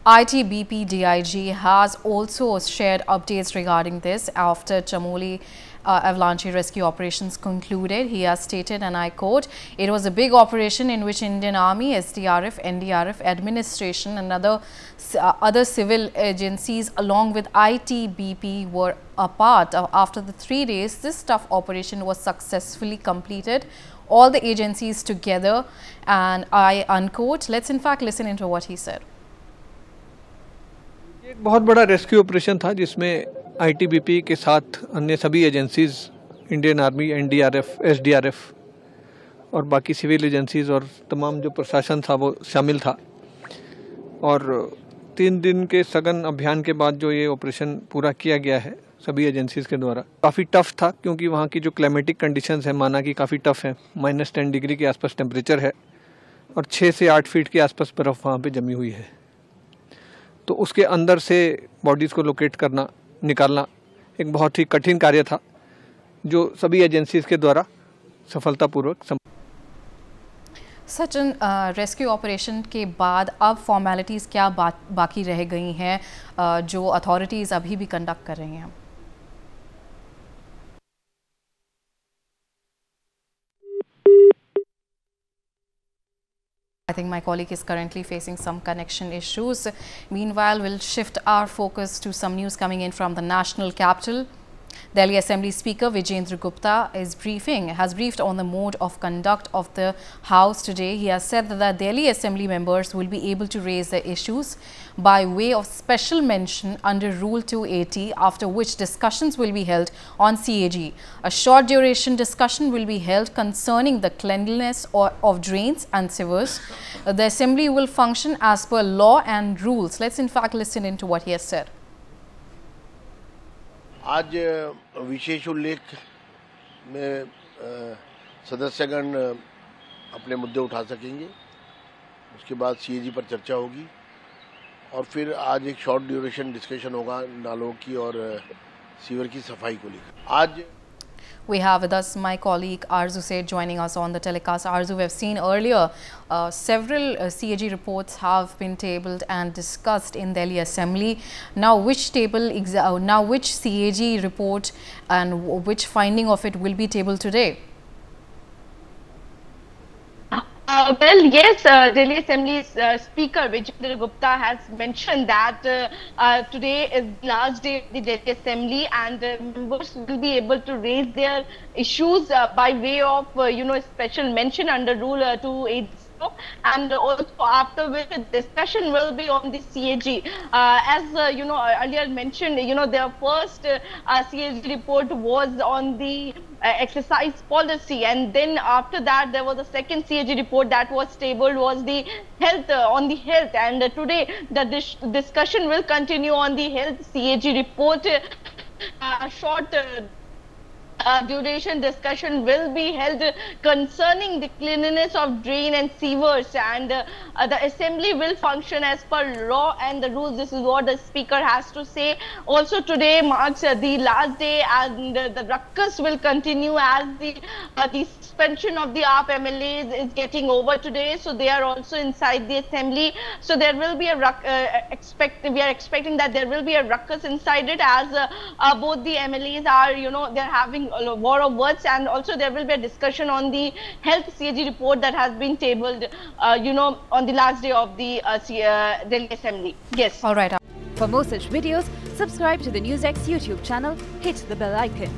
ITBP DIG has also shared updates regarding this after Chamoli avalanche rescue operations concluded. He has stated, and I quote, "It was a big operation in which Indian Army, SDRF, NDRF, administration and other civil agencies along with ITBP were a part. After the 3 days, this tough operation was successfully completed. All the agencies together," and I unquote. Let's in fact listen into what he said. एक बहुत बड़ा rescue operation था जिसमें ITBP के साथ अन्य सभी agencies, Indian army, NDRF, SDRF और बाकी सिविल एजेंसीज और तमाम जो प्रशासन था वो शामिल था। और 3 दिन के सघन अभियान के बाद जो ये ऑपरेशन पूरा किया गया है सभी एजेंसीज के द्वारा, काफ़ी टफ था क्योंकि वहाँ की जो क्लाइमेटिक कंडीशंस है माना कि काफ़ी टफ है। -10 डिग्री के आसपास टेम्परेचर है और 6 से 8 फीट के आसपास बर्फ़ वहाँ पे जमी हुई है। तो उसके अंदर से बॉडीज़ को लोकेट करना, निकालना एक बहुत ही कठिन कार्य था जो सभी एजेंसीज के द्वारा सफलतापूर्वक सचिन, रेस्क्यू ऑपरेशन के बाद अब फॉर्मेलिटीज़ क्या बाकी रह गई हैं जो अथॉरिटीज़ अभी भी कंडक्ट कर रही हैं? I think my colleague is currently facing some connection issues. Meanwhile, we'll shift our focus to some news coming in from the national capital. Delhi Assembly Speaker Vijendra Gupta has briefed on the mode of conduct of the House today. He has said that the Delhi Assembly members will be able to raise their issues by way of special mention under Rule 280, after which discussions will be held on CAG. A short duration discussion will be held concerning the cleanliness of drains and sewers. The Assembly will function as per law and rules. Let's in fact listen into what he has said. आज विशेष उल्लेख में सदस्यगण अपने मुद्दे उठा सकेंगे, उसके बाद CAG पर चर्चा होगी और फिर आज एक शॉर्ट ड्यूरेशन डिस्कशन होगा नालों की और सीवर की सफाई को लेकर। आज We have with us my colleague Arzu Seth joining us on the telecast. Arzu, we have seen earlier several CAG reports have been tabled and discussed in Delhi Assembly. Now, which CAG report and which finding of it will be tabled today? Well, yes, Delhi Assembly's Speaker Vijendra Gupta has mentioned that today is the last day of the Delhi Assembly and members will be able to raise their issues by way of, special mention under Rule 280. And also after which a discussion will be on the CAG. As earlier mentioned, their first CAG report was on the exercise policy, and then after that there was a second CAG report that was tabled was the health on the health, and today the discussion will continue on the health CAG report. A short duration discussion will be held concerning the cleanliness of drain and sewers, and the assembly will function as per law and the rules. This is what the speaker has to say. Also today marks the last day, and the ruckus will continue as the suspension of the AAP MLAs is getting over today, so they are also inside the assembly. So there will be a we are expecting that there will be a ruckus inside it, as both the MLAs are they're having a war of words, and also there will be a discussion on the health CAG report that has been tabled on the last day of the Delhi Assembly. Yes. All right. For more such videos, subscribe to the NewsX YouTube channel, hit the bell icon.